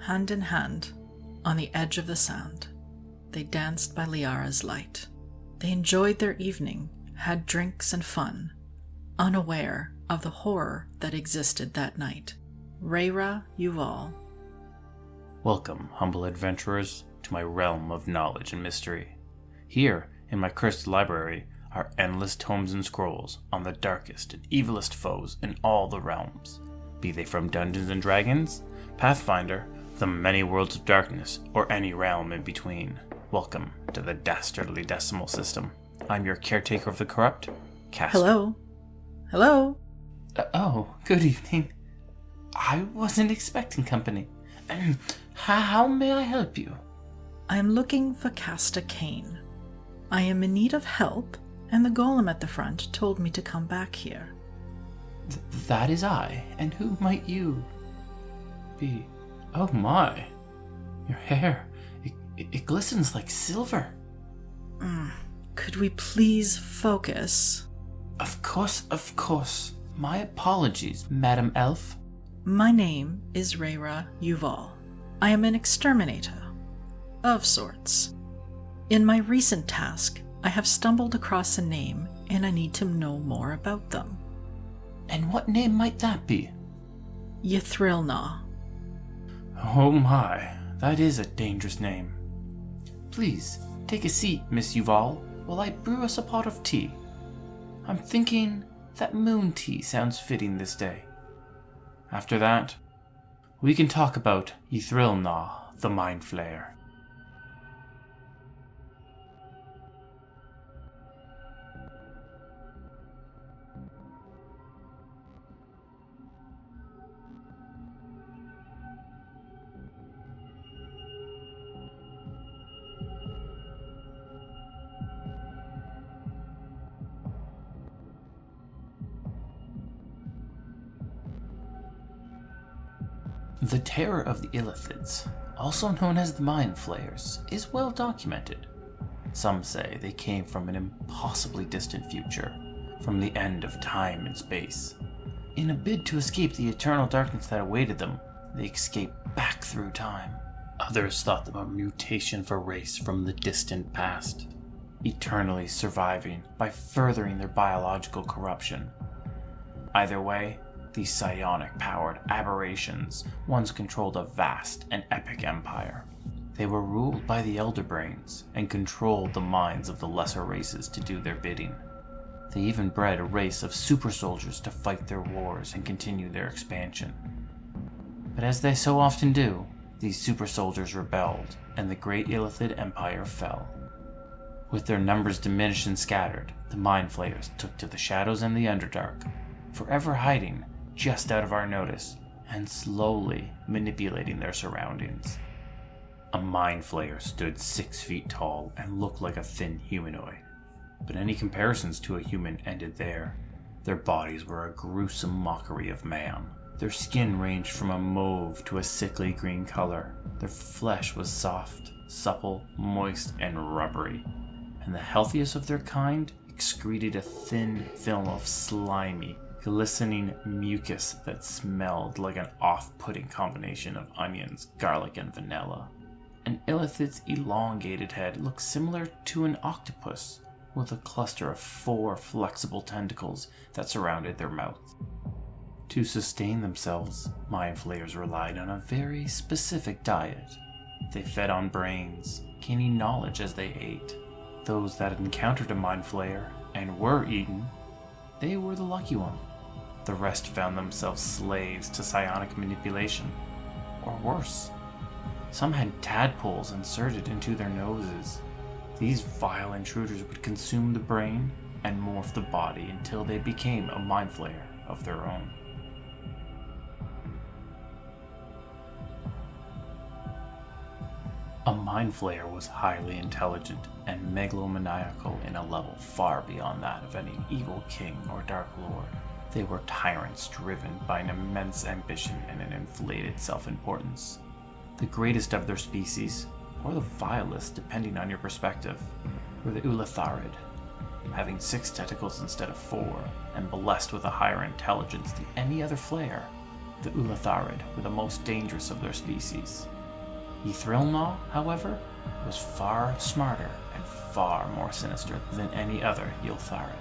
hand in hand, on the edge of the sand. They danced by Liara's light. They enjoyed their evening, had drinks and fun, unaware of the horror that existed that night. Reyra, Yuval. Welcome, humble adventurers, to my realm of knowledge and mystery. Here, in my cursed library, are endless tomes and scrolls on the darkest and evilest foes in all the realms, be they from Dungeons and Dragons, Pathfinder, the many worlds of darkness, or any realm in between. Welcome to the Dastardly decimal system. I'm your caretaker of the corrupt, Castor. Hello? Hello? Oh, good evening. I wasn't expecting company. How may I help you? I am looking for Castor Cain. I am in need of help, and the golem at the front told me to come back here. That is I, and who might you be? Oh my, your hair, it glistens like silver. Could we please focus? Of course. My apologies, Madam Elf. My name is Reyra Yuval. I am an exterminator, of sorts. In my recent task, I have stumbled across a name, and I need to know more about them. And what name might that be? Ythrilnaw. Oh my, that is a dangerous name. Please, take a seat, Miss Yuval, while I brew us a pot of tea. I'm thinking that moon tea sounds fitting this day. After that, we can talk about Ythrilnaw, the Mind Flayer. The terror of the Illithids, also known as the Mind Flayers, is well documented. Some say they came from an impossibly distant future, from the end of time and space. In a bid to escape the eternal darkness that awaited them, they escaped back through time. Others thought them a mutation of a race from the distant past, eternally surviving by furthering their biological corruption. Either way, these psionic-powered aberrations once controlled a vast and epic empire. They were ruled by the Elder Brains and controlled the minds of the lesser races to do their bidding. They even bred a race of super soldiers to fight their wars and continue their expansion. But as they so often do, these super soldiers rebelled, and the great Illithid Empire fell. With their numbers diminished and scattered, the Mind Flayers took to the shadows and the Underdark, forever hiding just out of our notice, and slowly manipulating their surroundings. A Mind Flayer stood 6 feet tall and looked like a thin humanoid, but any comparisons to a human ended there. Their bodies were a gruesome mockery of man. Their skin ranged from a mauve to a sickly green color. Their flesh was soft, supple, moist, and rubbery, and the healthiest of their kind excreted a thin film of slimy, glistening mucus that smelled like an off-putting combination of onions, garlic, and vanilla. An Illithid's elongated head looked similar to an octopus, with a cluster of 4 flexible tentacles that surrounded their mouth. To sustain themselves, Mind Flayers relied on a very specific diet. They fed on brains, gaining knowledge as they ate. Those that encountered a Mind Flayer and were eaten, they were the lucky one. The rest found themselves slaves to psionic manipulation, or worse. Some had tadpoles inserted into their noses. These vile intruders would consume the brain and morph the body until they became a Mind Flayer of their own. A Mind Flayer was highly intelligent and megalomaniacal in a level far beyond that of any evil king or dark lord. They were tyrants driven by an immense ambition and an inflated self-importance. The greatest of their species, or the vilest depending on your perspective, were the Ulatharid, having 6 tentacles instead of 4, and blessed with a higher intelligence than any other Flayer. The Ulatharid were the most dangerous of their species. Ythrilnaw, however, was far smarter and far more sinister than any other Yltharid.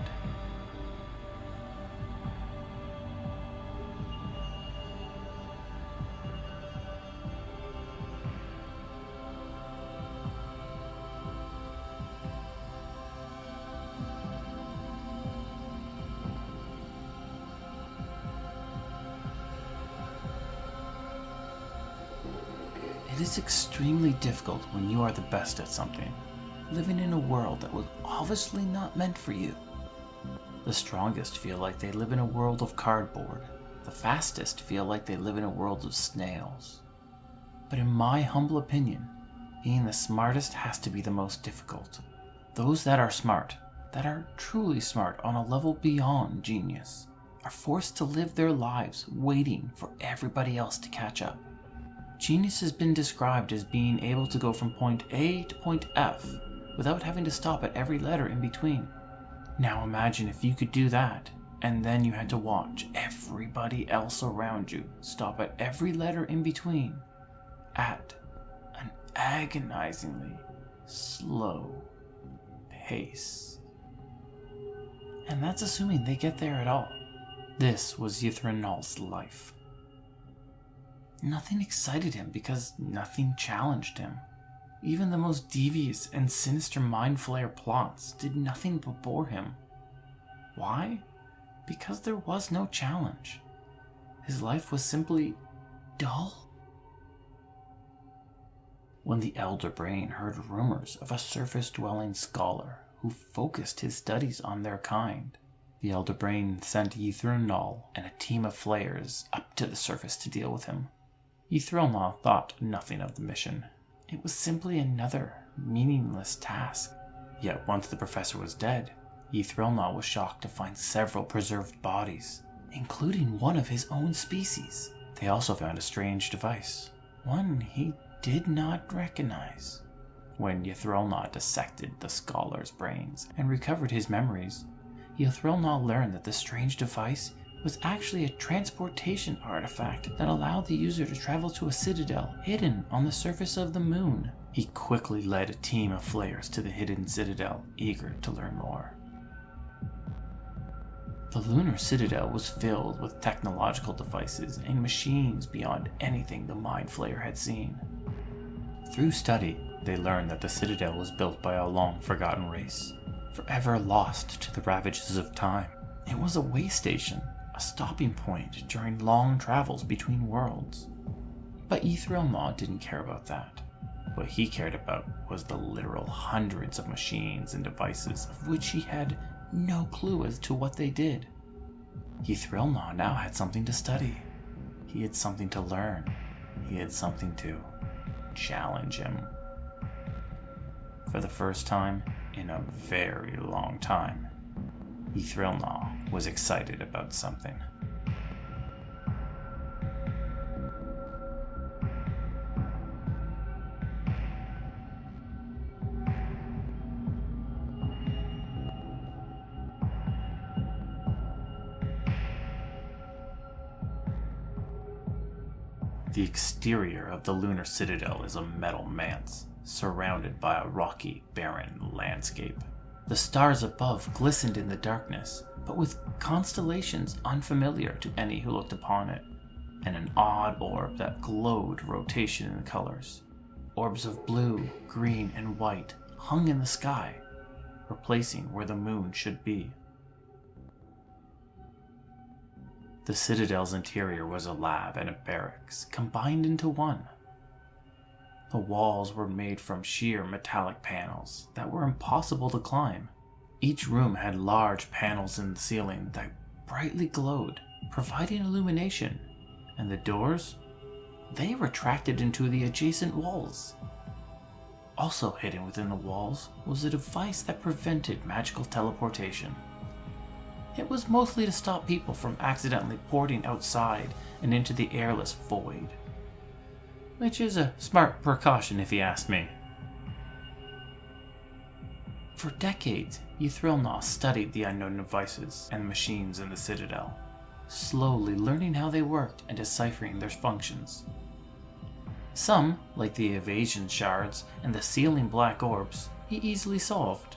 It is extremely difficult when you are the best at something, living in a world that was obviously not meant for you. The strongest feel like they live in a world of cardboard. The fastest feel like they live in a world of snails. But in my humble opinion, being the smartest has to be the most difficult. Those that are smart, that are truly smart on a level beyond genius, are forced to live their lives waiting for everybody else to catch up. Genius has been described as being able to go from point A to point F without having to stop at every letter in between. Now imagine if you could do that, and then you had to watch everybody else around you stop at every letter in between at an agonizingly slow pace. And that's assuming they get there at all. This was Ythrilnaw's life. Nothing excited him because nothing challenged him. Even the most devious and sinister Mind Flayer plots did nothing but bore him. Why? Because there was no challenge. His life was simply dull. When the Elder Brain heard rumors of a surface-dwelling scholar who focused his studies on their kind, the Elder Brain sent Ythrilnaw and a team of Flayers up to the surface to deal with him. Ythrilnaw thought nothing of the mission. It was simply another meaningless task. Yet once the professor was dead, Ythrilnaw was shocked to find several preserved bodies, including one of his own species. They also found a strange device, one he did not recognize. When Ythrilnaw dissected the scholar's brains and recovered his memories, Ythrilnaw learned that the strange device was actually a transportation artifact that allowed the user to travel to a citadel hidden on the surface of the moon. He quickly led a team of Flayers to the hidden citadel, eager to learn more. The lunar citadel was filled with technological devices and machines beyond anything the Mind Flayer had seen. Through study, they learned that the citadel was built by a long-forgotten race, forever lost to the ravages of time. It was a way station, a stopping point during long travels between worlds. But Ythrilnaw didn't care about that. What he cared about was the literal hundreds of machines and devices of which he had no clue as to what they did. Ythrilnaw now had something to study. He had something to learn. He had something to challenge him. For the first time in a very long time, Ythrilnaw was excited about something. The exterior of the lunar citadel is a metal manse, surrounded by a rocky, barren landscape. The stars above glistened in the darkness, but with constellations unfamiliar to any who looked upon it, and an odd orb that glowed rotation in colors. Orbs of blue, green, and white hung in the sky, replacing where the moon should be. The citadel's interior was a lab and a barracks, combined into one. The walls were made from sheer metallic panels that were impossible to climb. Each room had large panels in the ceiling that brightly glowed, providing illumination, and the doors, they retracted into the adjacent walls. Also hidden within the walls was a device that prevented magical teleportation. It was mostly to stop people from accidentally porting outside and into the airless void. Which is a smart precaution if you ask me. For decades, Ythrilnaw studied the unknown devices and machines in the Citadel, slowly learning how they worked and deciphering their functions. Some, like the evasion shards and the sealing black orbs, he easily solved.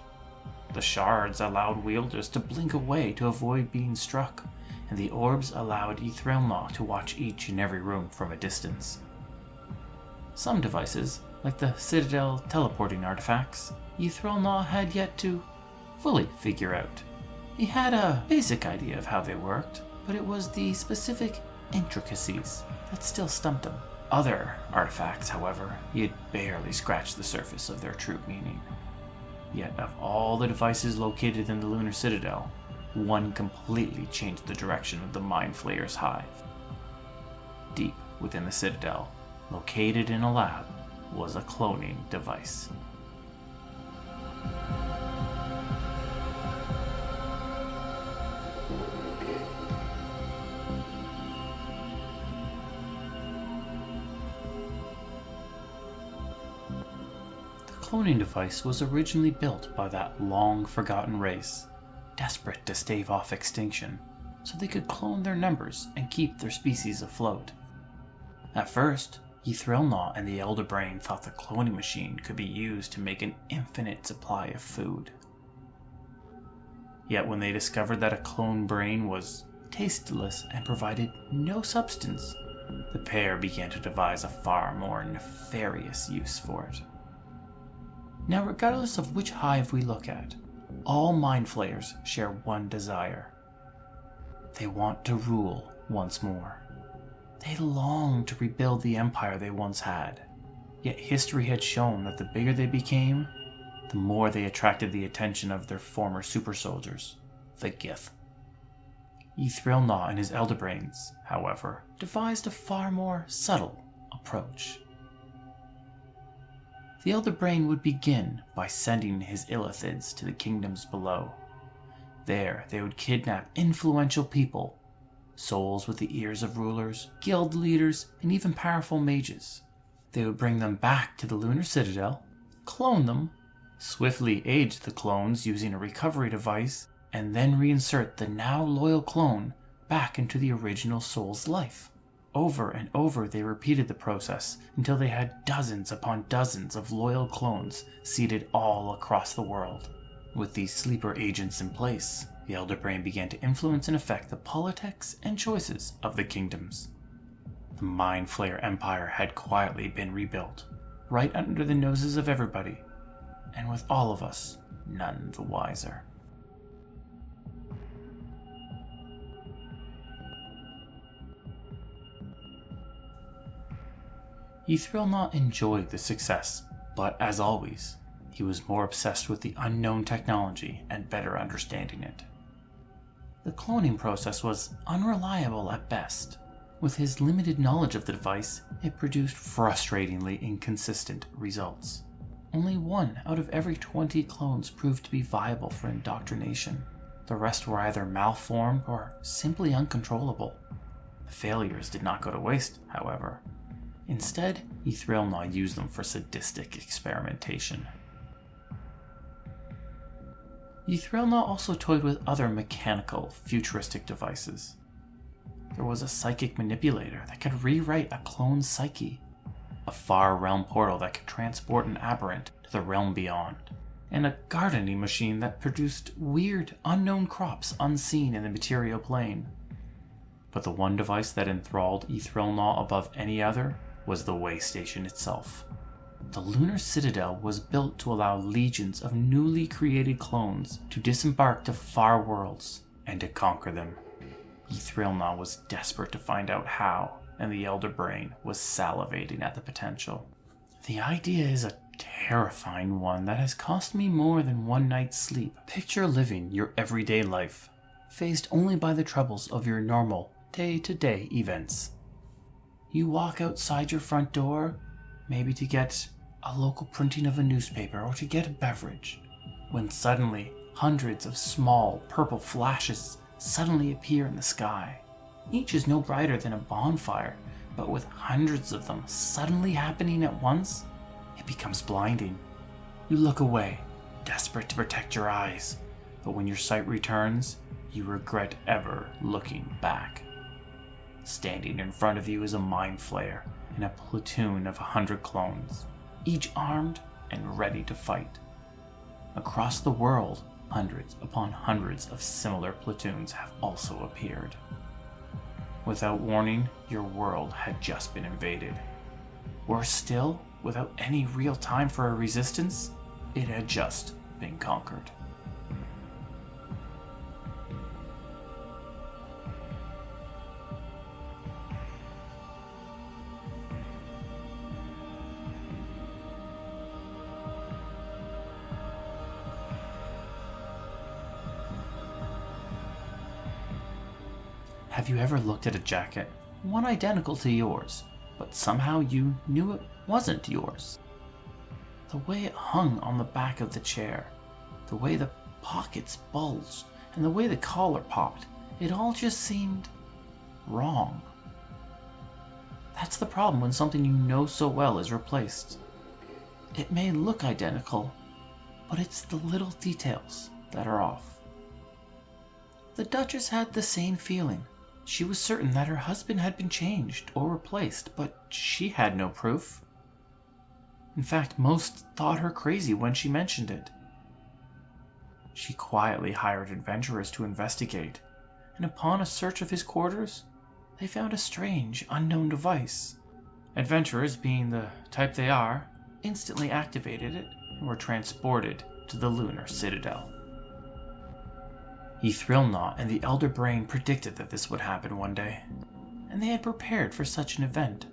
The shards allowed wielders to blink away to avoid being struck, and the orbs allowed Ythrilnaw to watch each and every room from a distance. Some devices, like the Citadel teleporting artifacts, Ythrilnaw had yet to fully figure out. He had a basic idea of how they worked, but it was the specific intricacies that still stumped him. Other artifacts, however, he had barely scratched the surface of their true meaning. Yet of all the devices located in the Lunar Citadel, one completely changed the direction of the Mind Flayer's hive. Deep within the Citadel, located in a lab, was a cloning device. The cloning device was originally built by that long-forgotten race, desperate to stave off extinction, so they could clone their numbers and keep their species afloat. At first, Ythrilnaw and the Elder Brain thought the cloning machine could be used to make an infinite supply of food. Yet when they discovered that a clone brain was tasteless and provided no substance, the pair began to devise a far more nefarious use for it. Now, regardless of which hive we look at, all Mind Flayers share one desire. They want to rule once more. They long to rebuild the empire they once had. Yet history had shown that the bigger they became, the more they attracted the attention of their former super soldiers, the Gith. Ythrilnaw and his Elder Brains, however, devised a far more subtle approach. The Elder Brain would begin by sending his illithids to the kingdoms below. There, they would kidnap influential people, souls with the ears of rulers, guild leaders, and even powerful mages. They would bring them back to the Lunar Citadel, clone them, swiftly age the clones using a recovery device, and then reinsert the now loyal clone back into the original soul's life. Over and over they repeated the process until they had dozens upon dozens of loyal clones seated all across the world. With these sleeper agents in place, the Elder Brain began to influence and affect the politics and choices of the kingdoms. The Mind Flayer Empire had quietly been rebuilt, right under the noses of everybody, and with all of us none the wiser. Ythrilnaw enjoyed the success, but as always, he was more obsessed with the unknown technology and better understanding it. The cloning process was unreliable at best. With his limited knowledge of the device, it produced frustratingly inconsistent results. Only 1 out of every 20 clones proved to be viable for indoctrination. The rest were either malformed or simply uncontrollable. The failures did not go to waste, however. Instead, Ythrilnaw used them for sadistic experimentation. Ythrilnaw also toyed with other mechanical, futuristic devices. There was a psychic manipulator that could rewrite a clone's psyche, a far realm portal that could transport an aberrant to the realm beyond, and a gardening machine that produced weird, unknown crops unseen in the material plane. But the one device that enthralled Ythrilnaw above any other was the way station itself. The Lunar Citadel was built to allow legions of newly created clones to disembark to far worlds and to conquer them. Ythrilnaw was desperate to find out how, and the Elder Brain was salivating at the potential. The idea is a terrifying one that has cost me more than one night's sleep. Picture living your everyday life, faced only by the troubles of your normal, day-to-day events. You walk outside your front door, maybe to get a local printing of a newspaper or to get a beverage, when suddenly hundreds of small purple flashes suddenly appear in the sky. Each is no brighter than a bonfire, but with hundreds of them suddenly happening at once, it becomes blinding. You look away, desperate to protect your eyes, but when your sight returns, you regret ever looking back. Standing in front of you is a Mind Flayer, in a platoon of 100 clones, each armed and ready to fight. Across the world, hundreds upon hundreds of similar platoons have also appeared. Without warning, your world had just been invaded. Worse still, without any real time for a resistance, it had just been conquered. Have you ever looked at a jacket, one identical to yours, but somehow you knew it wasn't yours? The way it hung on the back of the chair, the way the pockets bulged, and the way the collar popped, it all just seemed wrong. That's the problem when something you know so well is replaced. It may look identical, but it's the little details that are off. The Duchess had the same feeling. She was certain that her husband had been changed or replaced, but she had no proof. In fact, most thought her crazy when she mentioned it. She quietly hired adventurers to investigate, and upon a search of his quarters, they found a strange, unknown device. Adventurers, being the type they are, instantly activated it and were transported to the lunar citadel. Ythrilnaw and the Elder Brain predicted that this would happen one day, and they had prepared for such an event.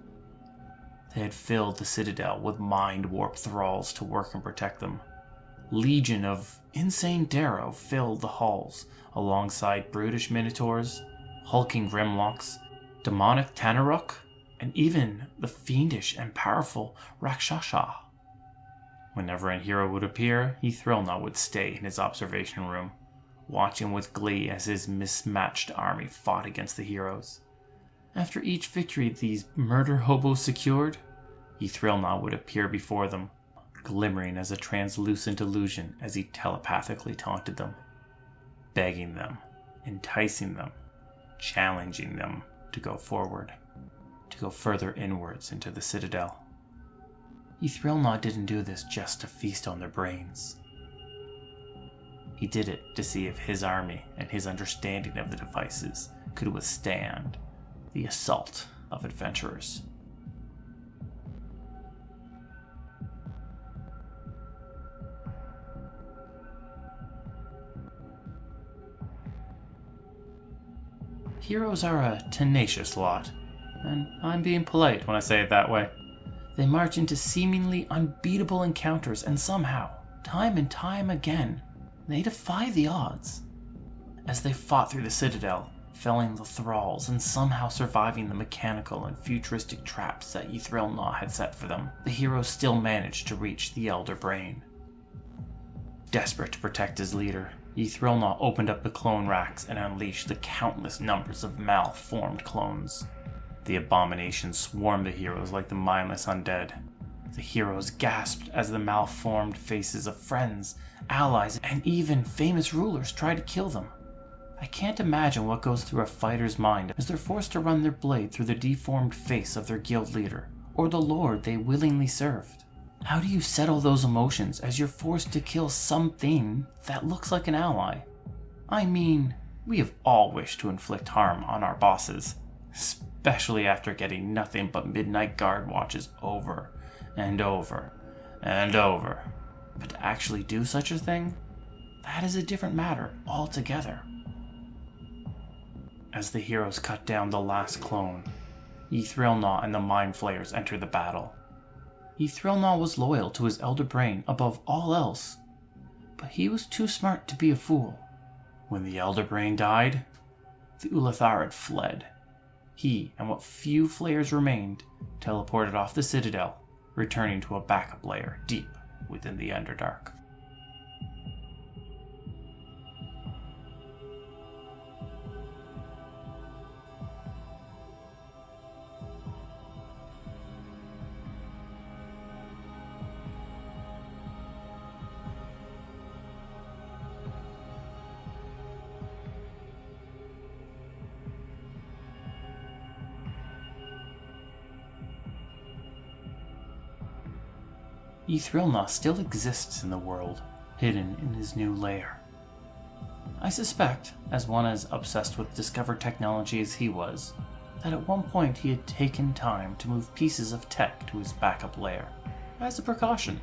They had filled the citadel with mind-warp thralls to work and protect them. Legion of insane Darrow filled the halls, alongside brutish minotaurs, hulking grimlocks, demonic Tanaruk, and even the fiendish and powerful Rakshasha. Whenever a hero would appear, Ythrilnaw would stay in his observation room, watching with glee as his mismatched army fought against the heroes. After each victory these murder hobos secured, Ythrilnaw would appear before them, glimmering as a translucent illusion as he telepathically taunted them, begging them, enticing them, challenging them to go forward, to go further inwards into the citadel. Ythrilnaw didn't do this just to feast on their brains. He did it to see if his army and his understanding of the devices could withstand the assault of adventurers. Heroes are a tenacious lot, and I'm being polite when I say it that way. They march into seemingly unbeatable encounters, and somehow, time and time again, they defy the odds. As they fought through the citadel, felling the thralls and somehow surviving the mechanical and futuristic traps that Ythrilnaw had set for them, the heroes still managed to reach the Elder Brain. Desperate to protect his leader, Ythrilnaw opened up the clone racks and unleashed the countless numbers of malformed clones. The abominations swarmed the heroes like the mindless undead. The heroes gasped as the malformed faces of friends, allies, and even famous rulers tried to kill them. I can't imagine what goes through a fighter's mind as they're forced to run their blade through the deformed face of their guild leader, or the lord they willingly served. How do you settle those emotions as you're forced to kill something that looks like an ally? I mean, we have all wished to inflict harm on our bosses, especially after getting nothing but midnight guard watches over and over and over. But to actually do such a thing, that is a different matter altogether. As the heroes cut down the last clone, Ythrilnaw and the Mind Flayers entered the battle. Ythrilnaw was loyal to his Elder Brain above all else, but he was too smart to be a fool. When the Elder Brain died, the Ulatharid fled. He and what few Flayers remained teleported off the Citadel, returning to a backup layer deep within the Underdark. Ythrilnaw still exists in the world, hidden in his new lair. I suspect, as one as obsessed with discovered technology as he was, that at one point he had taken time to move pieces of tech to his backup lair, as a precaution.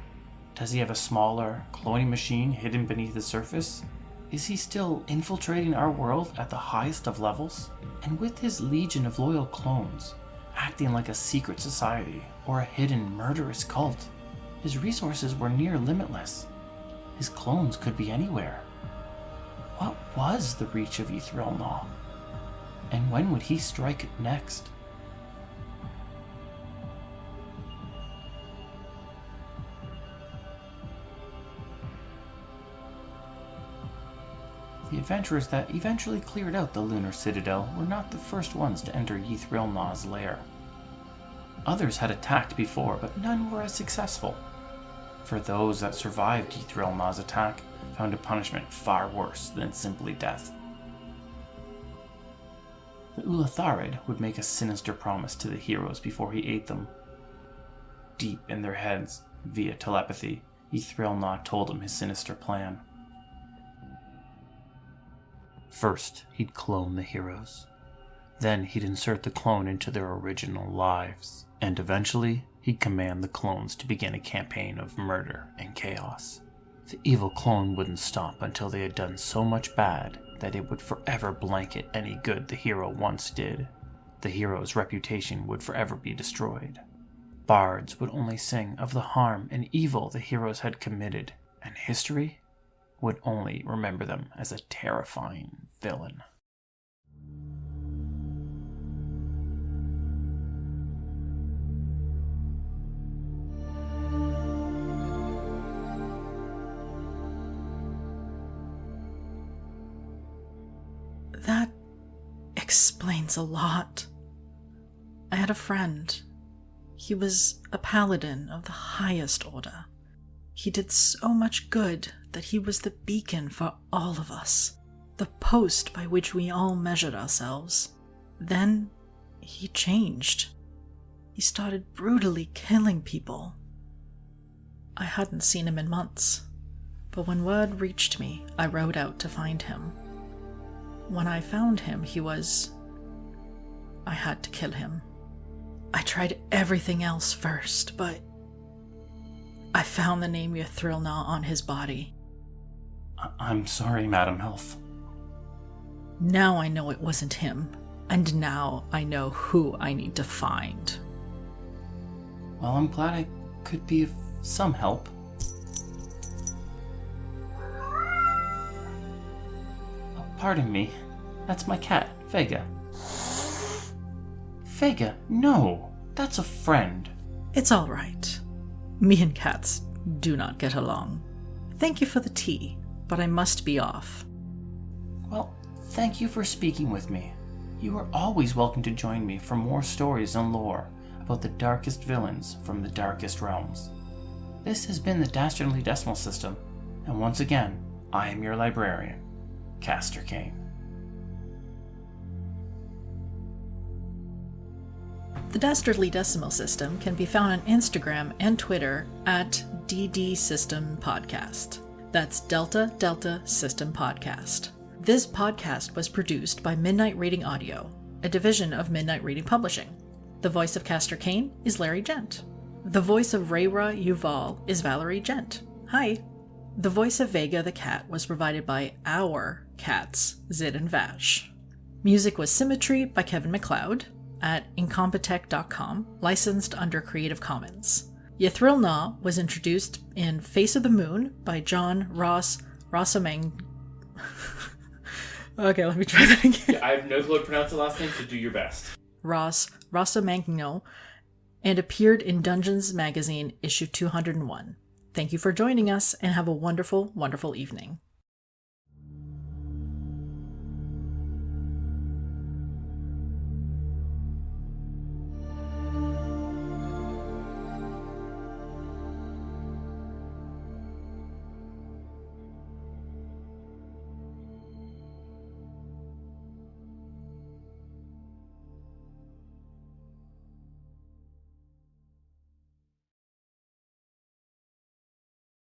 Does he have a smaller, cloning machine hidden beneath the surface? Is he still infiltrating our world at the highest of levels? And with his legion of loyal clones, acting like a secret society or a hidden murderous cult, his resources were near limitless. His clones could be anywhere. What was the reach of Ythrilnaw? And when would he strike next? The adventurers that eventually cleared out the lunar citadel were not the first ones to enter Ythrilnaw's lair. Others had attacked before, but none were as successful. For those that survived Ythrilnaw's attack found a punishment far worse than simply death. The Ulatharid would make a sinister promise to the heroes before he ate them. Deep in their heads, via telepathy, Ythrilnaw told them his sinister plan. First, he'd clone the heroes. Then he'd insert the clone into their original lives. And eventually, he'd command the clones to begin a campaign of murder and chaos. The evil clone wouldn't stop until they had done so much bad that it would forever blanket any good the hero once did. The hero's reputation would forever be destroyed. Bards would only sing of the harm and evil the heroes had committed, and history would only remember them as a terrifying villain. That explains a lot. I had a friend. He was a paladin of the highest order. He did so much good that he was the beacon for all of us, the post by which we all measured ourselves. Then he changed. He started brutally killing people. I hadn't seen him in months, but when word reached me, I rode out to find him. When I found him, I had to kill him. I tried everything else first, but I found the name Ythrilnaw on his body. I'm sorry, Madam Elf. Now I know it wasn't him, and now I know who I need to find. Well, I'm glad I could be of some help. Pardon me, that's my cat, Vega. Vega, no, that's a friend. It's all right. Me and cats do not get along. Thank you for the tea, but I must be off. Well, thank you for speaking with me. You are always welcome to join me for more stories and lore about the darkest villains from the darkest realms. This has been the Dastardly Decimal System, and once again, I am your librarian, Castor Cain. The Dastardly Decimal System can be found on Instagram and Twitter at DD System Podcast. That's Delta Delta System Podcast. This podcast was produced by Midnight Reading Audio, a division of Midnight Reading Publishing. The voice of Castor Cain is Larry Gent. The voice of Reyra Yuval is Valérie Gent. Hi. The voice of Vega the cat was provided by our cats, Zid and Vash. Music was Symmetry by Kevin MacLeod at incompetech.com, licensed under Creative Commons. Ythrilnaw was introduced in Face of the Moon by John Rossamang. Okay, let me try that again. Yeah, I have no clue how to pronounce the last name, so do your best. Rossamangno, and appeared in Dungeons Magazine issue 201. Thank you for joining us, and have a wonderful, wonderful evening.